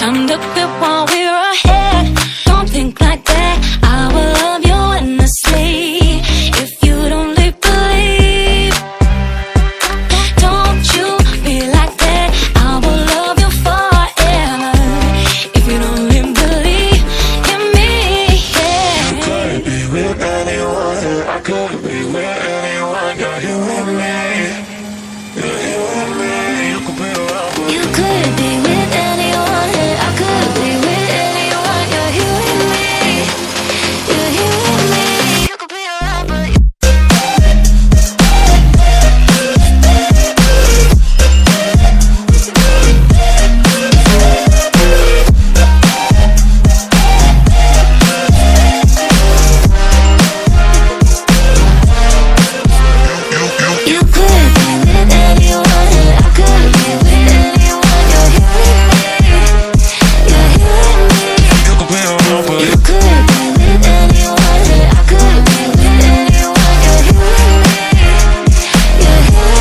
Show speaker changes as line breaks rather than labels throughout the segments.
Time to quit while we're ahead. Don't think like that. I will love you endlessly. If you don't believe, don't you be like that. I will love you forever. If you don't believe in me, yeah.
You could be with anyone, I could be with anyone. You're here with me, you're here with me. You could be around, but
You could be with anyone, I could be with anyone. You're here with me, you're here with me. You could be around, but you could be with anyone, I could be with anyone. You're here with me, you're here with me.
you could be around, but
You could be with anyone, I could be with anyone. You're here with me, you're here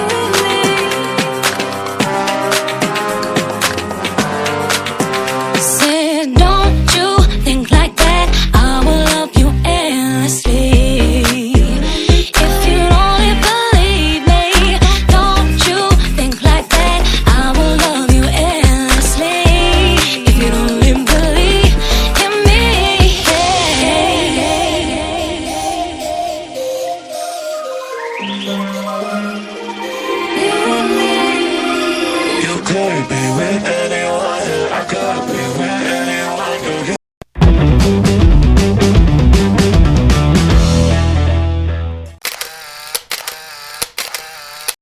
with me. Said, don't you think like that. I will love you endlessly. If you only believe me, don't you think like that. I will love you endlessly. If you only believe in me,
you could be with